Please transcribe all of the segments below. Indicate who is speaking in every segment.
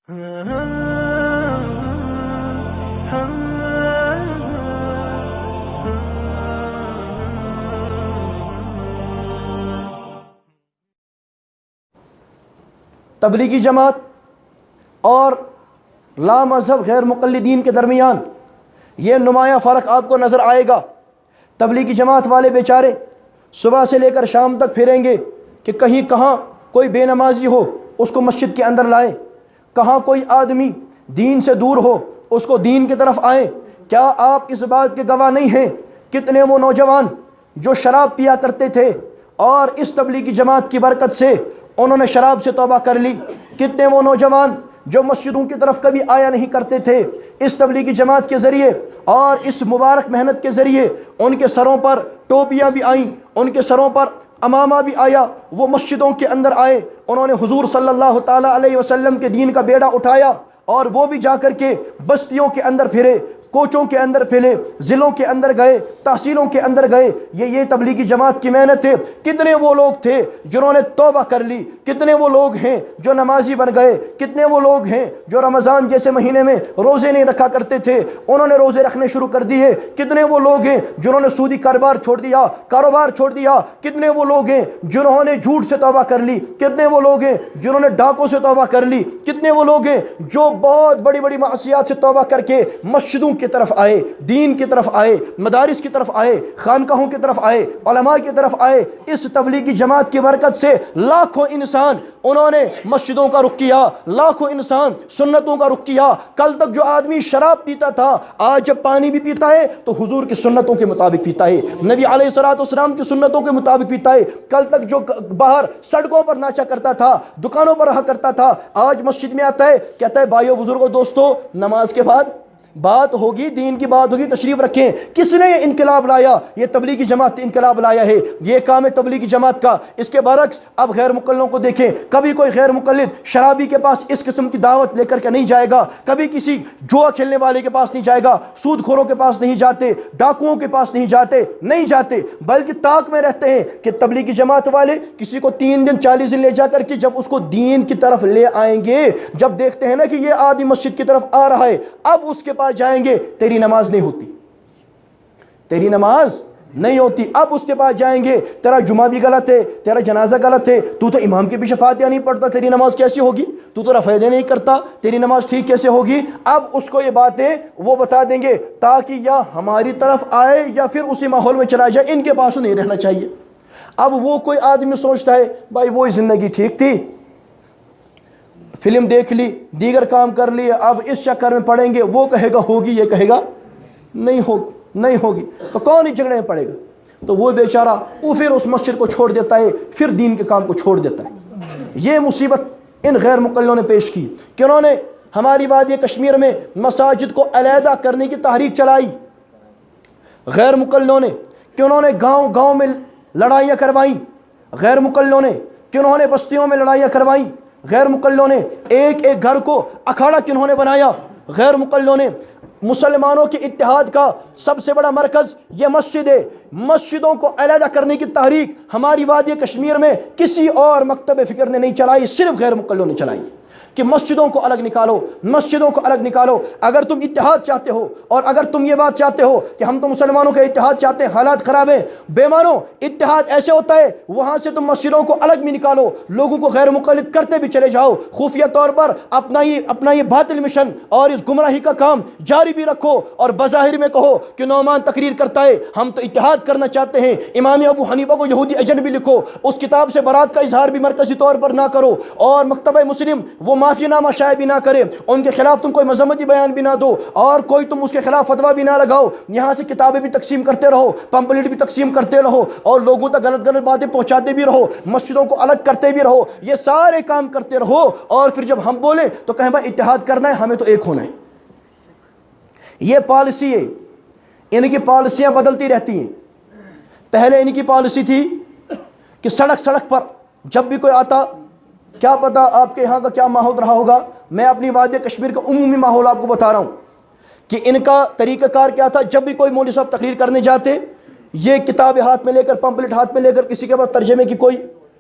Speaker 1: تبلیغی جماعت اور لا مذہب غیر مقلدین کے درمیان یہ نمایاں فرق آپ کو نظر آئے گا۔ تبلیغی جماعت والے بیچارے صبح سے لے کر شام تک پھریں گے کہ کہیں کہاں کوئی بے نمازی ہو اس کو مسجد کے اندر لائیں، کہاں کوئی آدمی دین سے دور ہو اس کو دین کی طرف آئیں۔ کیا آپ اس بات کے گواہ نہیں ہیں کتنے وہ نوجوان جو شراب پیا کرتے تھے اور اس تبلیغی جماعت کی برکت سے انہوں نے شراب سے توبہ کر لی؟ کتنے وہ نوجوان جو مسجدوں کی طرف کبھی آیا نہیں کرتے تھے، اس تبلیغی جماعت کے ذریعے اور اس مبارک محنت کے ذریعے ان کے سروں پر ٹوپیاں بھی آئیں، ان کے سروں پر امامہ بھی آیا، وہ مسجدوں کے اندر آئے، انہوں نے حضور صلی اللہ تعالیٰ علیہ وسلم کے دین کا بیڑا اٹھایا، اور وہ بھی جا کر کے بستیوں کے اندر پھرے، کوچوں کے اندر پھیلے، ضلعوں کے اندر گئے، تحصیلوں کے اندر گئے۔ یہ تبلیغی جماعت کی محنت ہے۔ کتنے وہ لوگ تھے جنہوں نے توبہ کر لی، کتنے وہ لوگ ہیں جو نمازی بن گئے، کتنے وہ لوگ ہیں جو رمضان جیسے مہینے میں روزے نہیں رکھا کرتے تھے انہوں نے روزے رکھنے شروع کر دیے، کتنے وہ لوگ ہیں جنہوں نے سودی کاروبار چھوڑ دیا، کتنے وہ لوگ ہیں جنہوں نے جھوٹ سے توبہ کر لی، کتنے وہ لوگ ہیں جنہوں نے ڈاکوں سے توبہ کر لی، کتنے وہ لوگ ہیں جو بہت بڑی بڑی معصیات سے توبہ کر کے مسجدوں کی طرف آئے، دین کی طرف آئے، مدارس کی طرف آئے، خانقاہوں کی طرف آئے، علماء کی طرف آئے۔ اس تبلیغی جماعت کی برکت سے لاکھوں انسان انہوں نے مسجدوں کا رخ کیا، لاکھوں انسان سنتوں کا رخ کیا۔ کل تک جو آدمی شراب پیتا تھا آج جب پانی بھی پیتا ہے تو حضور کی سنتوں کے مطابق پیتا ہے، نبی علیہ الصلوۃ والسلام کی سنتوں کے مطابق پیتا ہے۔ کل تک جو باہر سڑکوں پر ناچا کرتا تھا، دکانوں پر رہا کرتا تھا، آج مسجد میں آتا ہے، کہتا ہے بھائیو بزرگوں دوستو نماز کے بعد بات ہوگی، دین کی بات ہوگی، تشریف رکھیں۔ کس نے یہ انقلاب لایا؟ یہ تبلیغی جماعت نے انقلاب لایا ہے، یہ کام ہے تبلیغی جماعت کا۔ اس کے برعکس اب غیر مقلدوں کو دیکھیں، کبھی کوئی غیر مقلد شرابی کے پاس اس قسم کی دعوت لے کر کے نہیں جائے گا، کبھی کسی جوا کھیلنے والے کے پاس نہیں جائے گا، سود خوروں کے پاس نہیں جاتے، ڈاکوؤں کے پاس نہیں جاتے، بلکہ طاق میں رہتے ہیں کہ تبلیغی جماعت والے کسی کو 3 دن 40 دن لے جا کر کے جب اس کو دین کی طرف لے آئیں گے، جب دیکھتے ہیں نا کہ یہ آدمی مسجد کی طرف آ رہا ہے، اب اس کے جائیں گے، تیری نماز نہیں ہوتی، تیری نماز نہیں ہوتی۔ اب اس کے پاس جائیں گے، تیرا جمعہ بھی غلط ہے، تیرا جنازہ غلط ہے، تو امام کے پیچھے فاتحہ نہیں پڑھتا، تیری نماز کیسی ہوگی؟ تو رفع یدین نہیں کرتا، تیری نماز ٹھیک کیسے ہوگی؟ اب اس کو یہ باتیں وہ بتا دیں گے تاکہ یا ہماری طرف آئے یا پھر اسی ماحول میں چلا جائے، ان کے پاس نہیں رہنا چاہیے۔ اب وہ کوئی آدمی سوچتا ہے بھائی وہی زندگی ٹھیک تھی، فلم دیکھ لی، دیگر کام کر لیے، اب اس چکر میں پڑیں گے، وہ کہے گا ہوگی، یہ کہے گا نہیں ہوگی، تو کون اس جھگڑے میں پڑے گا؟ تو وہ بیچارہ وہ پھر اس مسجد کو چھوڑ دیتا ہے، پھر دین کے کام کو چھوڑ دیتا ہے۔ یہ مصیبت ان غیر مقلدوں نے پیش کی کہ انہوں نے ہماری وادی کشمیر میں مساجد کو علیحدہ کرنے کی تحریک چلائی۔ غیر مقلدوں نے کہ انہوں نے گاؤں میں لڑائیاں کروائیں، غیر مقلدوں نے کہ انہوں نے بستیوں میں لڑائیاں کروائیں، غیر مقلدوں نے ایک گھر کو اکھاڑا کنہوں نے بنایا، غیر مقلدوں نے مسلمانوں کے اتحاد کا سب سے بڑا مرکز یہ مسجد ہے، مسجدوں کو علیحدہ کرنے کی تحریک ہماری وادی کشمیر میں کسی اور مکتب فکر نے نہیں چلائی، صرف غیر مقلدوں نے چلائی کہ مسجدوں کو الگ نکالو، مسجدوں کو الگ نکالو۔ اگر تم اتحاد چاہتے ہو اور اگر تم یہ بات چاہتے ہو کہ ہم تو مسلمانوں کا اتحاد چاہتے ہیں، حالات خراب ہیں، بے مانو، اتحاد ایسے ہوتا ہے وہاں سے تم مسجدوں کو الگ بھی نکالو، لوگوں کو غیر مقلد کرتے بھی چلے جاؤ، خفیہ طور پر اپنا یہ باطل مشن اور اس گمراہی کا کام جاری بھی رکھو، اور بظاہر میں کہو کہ نعمان تقریر کرتا ہے ہم تو اتحاد کرنا چاہتے ہیں، امام ابو حنیفہ کو یہودی ایجنٹ بھی لکھو، اس کتاب سے برات کا اظہار بھی مرکزی طور پر نہ کرو، اور مکتبہ مسلم وہ معافی نامہ شائع بھی نہ کرے، ان کے خلاف تم کوئی مذمتی بیان بھی نہ دو، اور کوئی تم اس کے خلاف فتویٰ بھی نہ لگاؤ، یہاں سے کتابیں بھی تقسیم کرتے رہو، پمپلیٹ بھی تقسیم کرتے رہو، اور لوگوں تک غلط باتیں پہنچاتے بھی رہو، مسجدوں کو الگ کرتے بھی رہو، یہ سارے کام کرتے رہو، اور پھر جب ہم بولیں تو کہیں بھائی اتحاد کرنا ہے، ہمیں تو ایک ہونا ہے۔ یہ پالیسی ہے، ان کی پالیسیاں بدلتی رہتی ہیں۔ پہلے ان کی پالیسی تھی کہ سڑک پر جب بھی کوئی آتا، کیا پتا آپ کے یہاں کا کیا ماحول رہا ہوگا، میں اپنی وادی کشمیر کا عمومی ماحول آپ کو بتا رہا ہوں کہ ان کا طریقہ کار کیا تھا۔ جب بھی کوئی مولوی صاحب تقریر کرنے جاتے، یہ کتاب ہاتھ میں لے کر، پمپلیٹ ہاتھ میں لے کر، کسی کے پاس ترجمے کی کوئی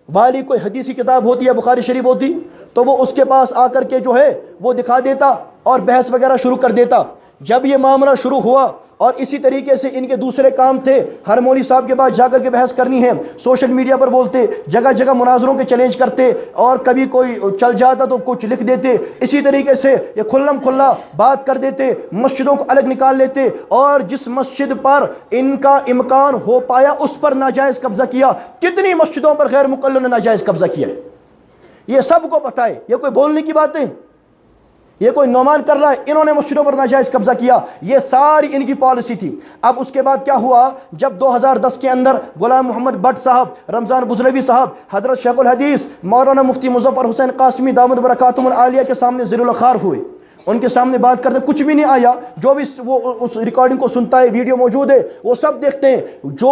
Speaker 1: والی کوئی حدیثی کتاب ہوتی ہے، بخاری شریف ہوتی، تو وہ اس کے پاس آ کر کے جو ہے وہ دکھا دیتا اور بحث وغیرہ شروع کر دیتا۔ جب یہ معاملہ شروع ہوا اور اسی طریقے سے ان کے دوسرے کام تھے، ہر مولوی صاحب کے پاس جا کر کے بحث کرنی ہے، سوشل میڈیا پر بولتے، جگہ جگہ مناظروں کے چیلنج کرتے، اور کبھی کوئی چل جاتا تو کچھ لکھ دیتے، اسی طریقے سے یہ کھلم کھلا بات کر دیتے، مسجدوں کو الگ نکال لیتے، اور جس مسجد پر ان کا امکان ہو پایا اس پر ناجائز قبضہ کیا۔ کتنی مسجدوں پر غیر مقلدوں نے ناجائز قبضہ کیا، یہ سب کو پتہ ہے، یہ کوئی بولنے کی باتیں، یہ کوئی نعمان کر رہا ہے، انہوں نے مسجدوں پر ناجائز قبضہ کیا، یہ ساری ان کی پالیسی تھی۔ اب اس کے بعد کیا ہوا، جب 2010 کے اندر غلام محمد بٹ صاحب، رمضان بزلوی صاحب، حضرت شیخ الحدیث مولانا مفتی مظفر حسین قاسمی دامت برکاتہم العالیہ کے سامنے زیر الخار ہوئے، ان کے سامنے بات کرتے، کچھ بھی نہیں آیا۔ جو بھی وہ اس ریکارڈنگ کو سنتا ہے، ویڈیو موجود ہے، وہ سب دیکھتے ہیں۔ جو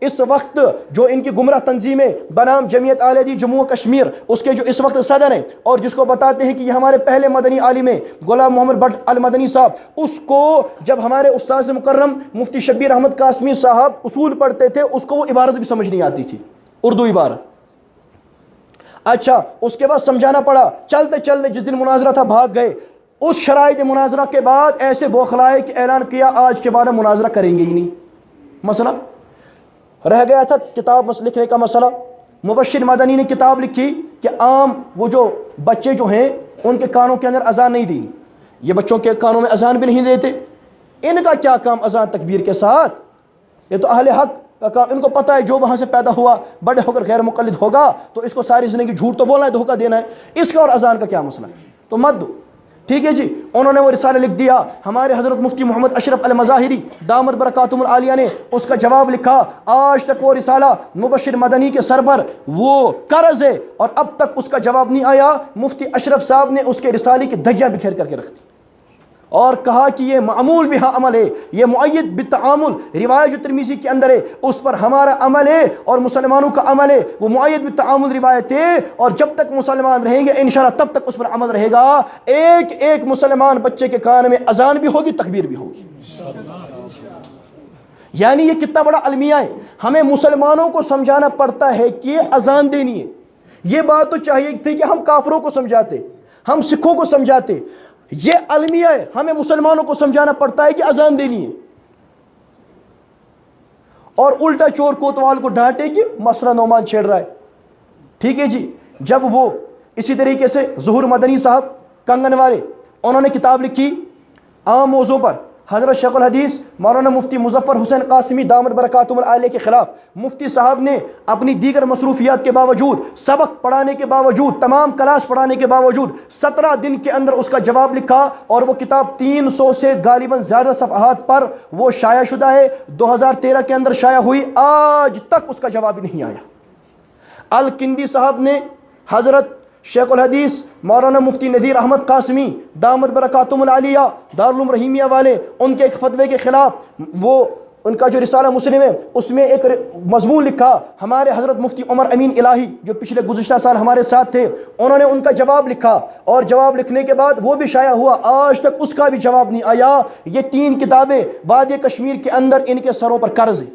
Speaker 1: اس وقت جو ان کی گمراہ تنظیمیں بنام جمعیت اہل حدیث جموں و کشمیر، اس کے جو اس وقت صدر ہیں اور جس کو بتاتے ہیں کہ یہ ہمارے پہلے مدنی عالم ہیں غلام محمد بٹ المدنی صاحب، اس کو جب ہمارے استاذ مکرم مفتی شبیر احمد قاسمی صاحب اصول پڑھتے تھے، اس کو وہ عبارت بھی سمجھ نہیں آتی تھی، اردو عبارت۔ اچھا، اس کے بعد سمجھانا پڑا، چلتے چلتے جس دن مناظرہ تھا بھاگ گئے۔ اس شرائط مناظرہ کے بعد ایسے بوکھلائے کہ اعلان کیا آج کے بعد ہم مناظرہ کریں گے ہی نہیں۔ مسئلہ رہ گیا تھا کتاب لکھنے کا مسئلہ۔ مبشر مدنی نے کتاب لکھی کہ عام وہ جو بچے جو ہیں ان کے کانوں کے اندر اذان نہیں دینی، یہ بچوں کے کانوں میں اذان بھی نہیں دیتے، ان کا کیا کام اذان تکبیر کے ساتھ؟ یہ تو اہل حق کا کام، ان کو پتہ ہے جو وہاں سے پیدا ہوا بڑے ہو کر غیر مقلد ہوگا تو اس کو ساری زندگی جھوٹ تو بولنا ہے، دھوکہ دینا ہے، اس کا اور اذان کا کیا مسئلہ ہے؟ تو مت دو، ٹھیک ہے جی۔ انہوں نے وہ رسالہ لکھ دیا، ہمارے حضرت مفتی محمد اشرف المظاہری دامت برکاتہم العالیہ نے اس کا جواب لکھا۔ آج تک وہ رسالہ مبشر مدنی کے سر پر وہ قرض ہے اور اب تک اس کا جواب نہیں آیا۔ مفتی اشرف صاحب نے اس کے رسالے کی دھجیاں بکھیر کر کے رکھ دی اور کہا کہ یہ معمول بہا عمل ہے، یہ معید بالتعامل، روایت جو ترمذی کے اندر ہے اس پر ہمارا عمل ہے اور مسلمانوں کا عمل ہے، وہ معید بالتعامل روایت ہے، اور جب تک مسلمان رہیں گے انشاءاللہ تب تک اس پر عمل رہے گا۔ ایک ایک مسلمان بچے کے کان میں اذان بھی ہوگی، تکبیر بھی ہوگی۔ یعنی یہ کتنا بڑا المیہ ہے، ہمیں مسلمانوں کو سمجھانا پڑتا ہے کہ اذان دینی ہے۔ یہ بات تو چاہیے تھی کہ ہم کافروں کو سمجھاتے، ہم سکھوں کو سمجھاتے، یہ المیہ ہے، ہمیں مسلمانوں کو سمجھانا پڑتا ہے کہ اذان دینی ہے، اور الٹا چور کوتوال کو ڈانٹے کہ مسئلہ نعمان چھیڑ رہا ہے۔ ٹھیک ہے جی۔ جب وہ اسی طریقے سے ظہور مدنی صاحب کنگن والے، انہوں نے کتاب لکھی عام موضوع پر، حضرت شیخ الحدیث مولانا مفتی مظفر حسین قاسمی دامت برکاتہم العالیہ کے خلاف مفتی صاحب نے اپنی دیگر مصروفیات کے باوجود، سبق پڑھانے کے باوجود، تمام کلاس پڑھانے کے باوجود 17 دن کے اندر اس کا جواب لکھا، اور وہ کتاب 300 سے غالباً زیادہ صفحات پر وہ شائع شدہ ہے، 2013 کے اندر شائع ہوئی، آج تک اس کا جواب نہیں آیا۔ الکندی صاحب نے حضرت شیخ الحدیث مولانا مفتی نذیر احمد قاسمی دامت برکاتہم العالیہ دارالعلوم رحیمیہ والے، ان کے ایک فتوے کے خلاف وہ ان کا جو رسالہ مسلم ہے اس میں ایک مضمون لکھا۔ ہمارے حضرت مفتی عمر امین الہی جو پچھلے گزشتہ سال ہمارے ساتھ تھے، انہوں نے ان کا جواب لکھا، اور جواب لکھنے کے بعد وہ بھی شائع ہوا، آج تک اس کا بھی جواب نہیں آیا۔ یہ 3 کتابیں وادی کشمیر کے اندر ان کے سروں پر قرض ہے،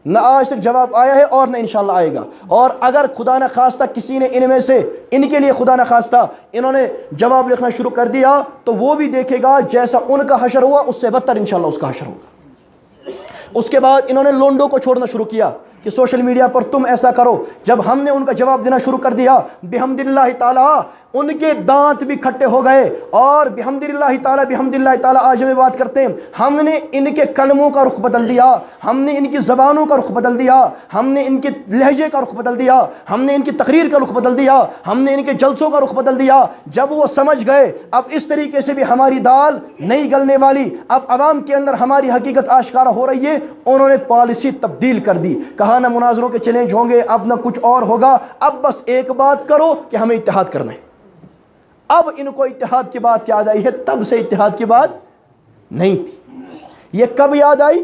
Speaker 1: نہ آج تک جواب آیا ہے اور نہ انشاءاللہ آئے گا۔ اور اگر خدا نہ خواستہ کسی نے ان میں سے، ان کے لیے خدا نہ خواستہ انہوں نے جواب لکھنا شروع کر دیا تو وہ بھی دیکھے گا جیسا ان کا حشر ہوا اس سے بدتر انشاءاللہ اس کا حشر ہوگا۔ اس کے بعد انہوں نے لونڈوں کو چھوڑنا شروع کیا کہ سوشل میڈیا پر تم ایسا کرو۔ جب ہم نے ان کا جواب دینا شروع کر دیا، بحمدللہ تعالی ان کے دانت بھی کھٹے ہو گئے، اور بحمدللہ تعالی آج ہمیں بات کرتے ہیں، ہم نے ان کے کلموں کا رخ بدل دیا، ہم نے ان کی زبانوں کا رخ بدل دیا، ہم نے ان کے لہجے کا رخ بدل دیا، ہم نے ان کی تقریر کا رخ بدل دیا، ہم نے ان کے جلسوں کا رخ بدل دیا۔ جب وہ سمجھ گئے اب اس طریقے سے بھی ہماری دال نہیں گلنے والی، اب عوام کے اندر ہماری حقیقت آشکارا ہو رہی ہے، انہوں نے پالیسی تبدیل کر دی، کہا نہ مناظروں کے چیلنج ہوں گے، اب نہ کچھ اور ہوگا، اب بس ایک بات کرو کہ ہمیں اتحاد کرنا ہے۔ اب ان کو اتحاد کی بات یاد آئی ہے، تب سے اتحاد کی بات نہیں تھی۔ یہ کب یاد آئی؟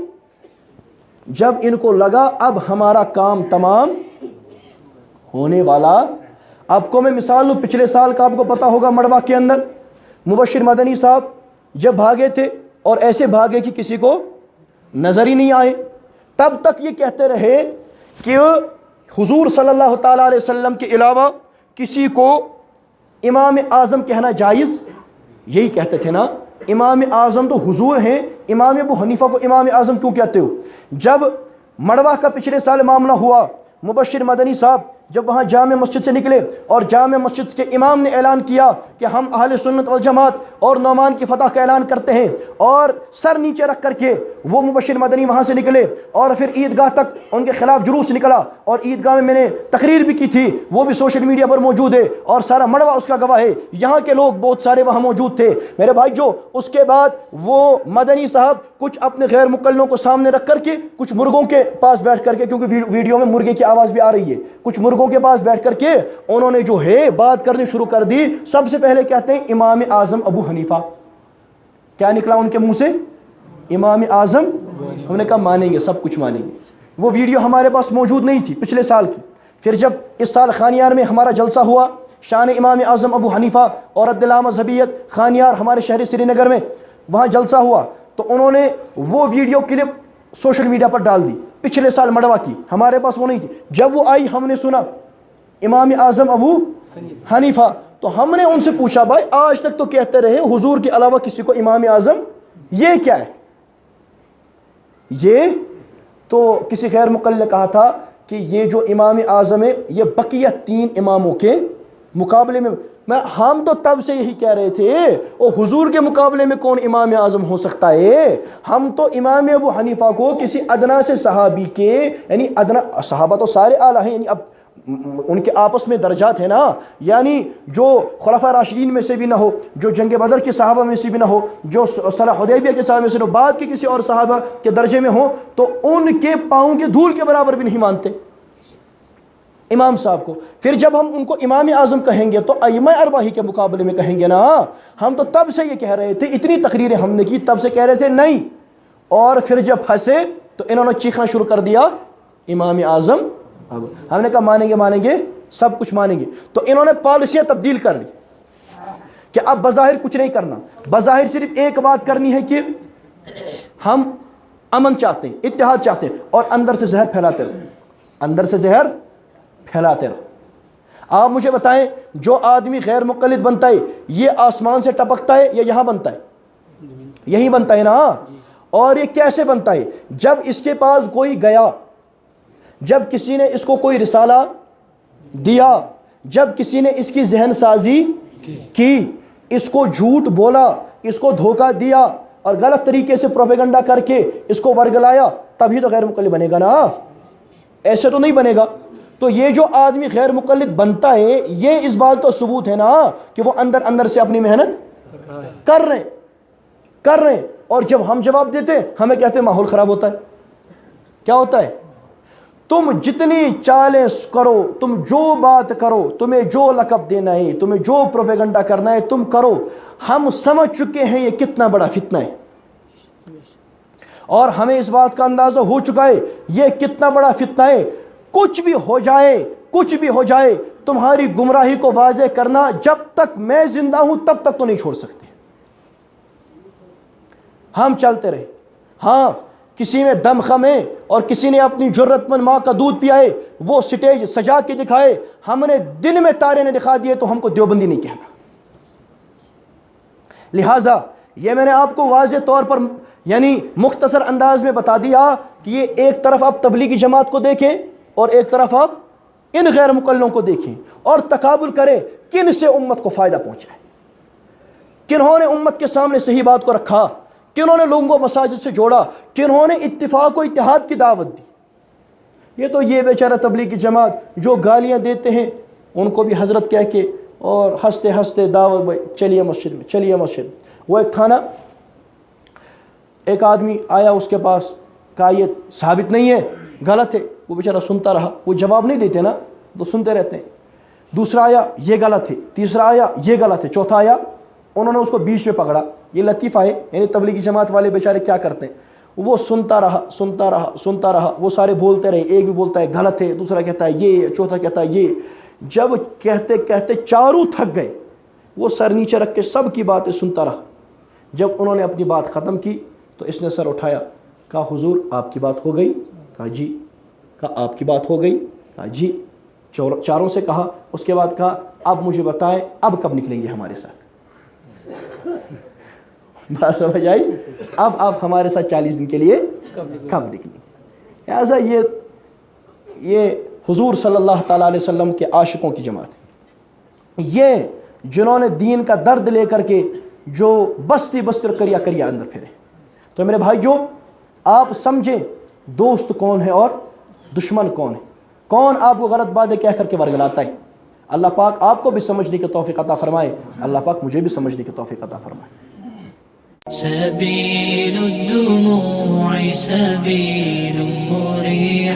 Speaker 1: جب ان کو لگا اب ہمارا کام تمام ہونے والا۔ آپ کو میں مثال لوں، پچھلے سال کا آپ کو پتا ہوگا مڑوا کے اندر مبشر مدنی صاحب جب بھاگے تھے، اور ایسے بھاگے کہ کسی کو نظر ہی نہیں آئے، تب تک یہ کہتے رہے کہ حضور صلی اللہ تعالیٰ علیہ وسلم کے علاوہ کسی کو امام اعظم کہنا جائز؟ یہی کہتے تھے نا، امام اعظم تو حضور ہیں، امام ابو حنیفہ کو امام اعظم کیوں کہتے ہو؟ جب مڑوا کا پچھلے سال معاملہ ہوا، مبشر مدنی صاحب جب وہاں جامع مسجد سے نکلے اور جامع مسجد کے امام نے اعلان کیا کہ ہم اہل سنت والجماعت اور نعمان کی فتح کا اعلان کرتے ہیں، اور سر نیچے رکھ کر کے وہ مبشر مدنی وہاں سے نکلے اور پھر عیدگاہ تک ان کے خلاف جلوس نکلا، اور عیدگاہ میں نے تقریر بھی کی تھی، وہ بھی سوشل میڈیا پر موجود ہے اور سارا مڑوا اس کا گواہ ہے، یہاں کے لوگ بہت سارے وہاں موجود تھے میرے بھائی جو۔ اس کے بعد وہ مدنی صاحب کچھ اپنے غیر مقلدوں کو سامنے رکھ کر کے، کچھ مرغوں کے پاس بیٹھ کر کے، کیونکہ ویڈیو میں مرغے کی آواز بھی آ رہی ہے، کچھ مرغوں کے پاس بیٹھ کر کے انہوں نے جو ہے بات کرنی شروع کر دی۔ سب سے پہلے کہتے ہیں امام اعظم ابو حنیفہ، کیا نکلا ان کے منہ سے؟ امام اعظم۔ ہم نے کہا مانیں گے، سب کچھ مانیں گے۔ وہ ویڈیو ہمارے پاس موجود نہیں تھی پچھلے سال کی۔ پھر جب اس سال خانیار میں ہمارا جلسہ ہوا، شان امام اعظم ابو حنیفہ اور رد العام مذہبیت خانیار ہمارے شہر سری نگر میں، وہاں جلسہ ہوا تو انہوں نے وہ ویڈیو کلپ سوشل میڈیا پر ڈال دی پچھلے سال مڑوا کی، ہمارے پاس وہ نہیں تھی۔ جب وہ آئی ہم نے سنا امام اعظم ابو حنیفہ، تو ہم نے ان سے پوچھا بھائی آج تک تو کہتے رہے حضور کے علاوہ کسی کو امام اعظم، یہ کیا ہے؟ یہ تو کسی غیر مقلد نے کہا تھا کہ یہ جو امام اعظم ہے یہ بقیہ 3 اماموں کے مقابلے میں، ہم تو تب سے یہی کہہ رہے تھے او حضور کے مقابلے میں کون امام اعظم ہو سکتا ہے؟ ہم تو امام ابو حنیفہ کو کسی ادنا سے صحابی کے، یعنی ادنا صحابہ تو سارے اعلیٰ ہیں، یعنی اب ان کے آپس میں درجات ہیں نا، یعنی جو خلفاء راشدین میں سے بھی نہ ہو، جو جنگ بدر کے صحابہ میں سے بھی نہ ہو، جو صلح حدیبیہ کے صحابہ میں سے نہ ہو، بعد کے کسی اور صحابہ کے درجے میں ہو، تو ان کے پاؤں کے دھول کے برابر بھی نہیں مانتے امام صاحب کو۔ پھر جب ہم ان کو امام اعظم کہیں گے تو ائمہ اربعہ کے مقابلے میں کہیں گے نا۔ ہم تو تب سے یہ کہہ رہے تھے، اتنی تقریریں ہم نے کی، تب سے کہہ رہے تھے نہیں، اور پھر جب پھنسے تو انہوں نے چیخنا شروع کر دیا امام اعظم۔ ہم نے کہا مانیں گے، مانیں گے، سب کچھ مانیں گے۔ تو انہوں نے پالیسیاں تبدیل کر لی کہ اب بظاہر کچھ نہیں کرنا، بظاہر صرف ایک بات کرنی ہے کہ ہم امن چاہتے ہیں، اتحاد چاہتے ہیں، اور اندر سے زہر پھیلاتے رہو، اندر سے زہر پھیلاتے رہو۔ آپ مجھے بتائیں جو آدمی غیر مقلد بنتا ہے یہ آسمان سے ٹپکتا ہے یا یہاں بنتا ہے؟ یہی بنتا ہے نا۔ اور یہ کیسے بنتا ہے؟ جب اس کے پاس کوئی گیا، جب کسی نے اس کو کوئی رسالہ دیا، جب کسی نے اس کی ذہن سازی کی، اس کو جھوٹ بولا، اس کو دھوکہ دیا اور غلط طریقے سے پروپیگنڈا کر کے اس کو ورگلایا، تبھی تو غیر مقلد بنے گا نا، ایسے تو نہیں بنے گا۔ تو یہ جو آدمی غیر مقلد بنتا ہے یہ اس بات کا ثبوت ہے نا کہ وہ اندر اندر سے اپنی محنت کر رہے ہیں، اور جب ہم جواب دیتے ہمیں کہتے ہیں ماحول خراب ہوتا ہے۔ کیا ہوتا ہے؟ تم جتنی چالیں کرو، تم جو بات کرو، تمہیں جو لقب دینا ہے، تمہیں جو پروپیگنڈا کرنا ہے تم کرو، ہم سمجھ چکے ہیں یہ کتنا بڑا فتنہ ہے، اور ہمیں اس بات کا اندازہ ہو چکا ہے یہ کتنا بڑا فتنہ ہے۔ کچھ بھی ہو جائے، کچھ بھی ہو جائے، تمہاری گمراہی کو واضح کرنا جب تک میں زندہ ہوں تب تک تو نہیں چھوڑ سکتے۔ ہم چلتے رہے، ہاں کسی میں دم خم ہے اور کسی نے اپنی جرت مند ماں کا دودھ پیا ہے، وہ سٹیج سجا کے دکھائے، ہم نے دن میں تارے نے دکھا دیے تو ہم کو دیوبندی نہیں کہنا۔ لہٰذا یہ میں نے آپ کو واضح طور پر یعنی مختصر انداز میں بتا دیا کہ یہ ایک طرف آپ تبلیغی جماعت کو دیکھیں اور ایک طرف آپ ان غیر مقلدوں کو دیکھیں، اور تقابل کریں کن سے امت کو فائدہ پہنچا ہے، کنہوں نے امت کے سامنے صحیح بات کو رکھا، کنہوں نے لوگوں کو مساجد سے جوڑا، کنہوں نے اتفاق و اتحاد کی دعوت دی۔ یہ تو یہ بیچارہ تبلیغی جماعت جو گالیاں دیتے ہیں ان کو بھی حضرت کہہ کے اور ہنستے ہنستے دعوت، بھائی چلیے مسجد میں، چلیے مسجد۔ وہ ایک تھا نا، ایک آدمی آیا اس کے پاس، کہا یہ ثابت نہیں ہے، غلط ہے، وہ بیچارہ سنتا رہا، وہ جواب نہیں دیتے نا تو سنتے رہتے ہیں۔ دوسرا آیا یہ غلط ہے، تیسرا آیا یہ غلط ہے، چوتھا آیا، انہوں نے اس کو بیچ میں پکڑا۔ یہ لطیفہ ہے، یعنی تبلیغی جماعت والے بیچارے کیا کرتے ہیں، وہ سنتا رہا، وہ سارے بولتے رہے، ایک بھی بولتا ہے غلط ہے، دوسرا کہتا ہے یہ، چوتھا کہتا ہے یہ۔ جب کہتے کہتے چاروں تھک گئے، وہ سر نیچے رکھ کے سب کی باتیں سنتا رہا۔ جب انہوں نے اپنی بات ختم کی تو اس نے سر اٹھایا، کہا حضور آپ کی بات ہو گئی؟ کہا جی۔ کہا آپ کی بات ہو گئی؟ کہا جی، چاروں سے کہا، اس کے بعد کہا اب مجھے بتائیں اب کب نکلیں گے ہمارے ساتھ؟ بات سمجھ آئی؟ اب آپ ہمارے ساتھ 40 دن کے لیے کب نکلیں گے؟ لہٰذا یہ حضور صلی اللہ تعالیٰ علیہ وسلم کے عاشقوں کی جماعت ہے، یہ جنہوں نے دین کا درد لے کر کے جو بستی بستر کریا کریا اندر پھرے۔ تو میرے بھائی جو آپ سمجھیں دوست کون ہے اور دشمن کون ہے، کون آپ کو غلط باتیں کہہ کر کے ورگلاتا ہے۔ اللہ پاک آپ کو بھی سمجھنے کی توفیق عطا فرمائے، اللہ پاک مجھے بھی سمجھنے کی توفیق عطا فرمائے۔
Speaker 2: سبيل الدموع سبيل مريح،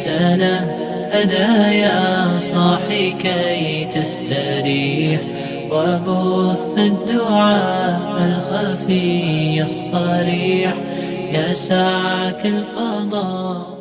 Speaker 2: تنهدى يا صاحي كي تستريح، وبث الدعاء الخفي الصريح يسعك الفضاء.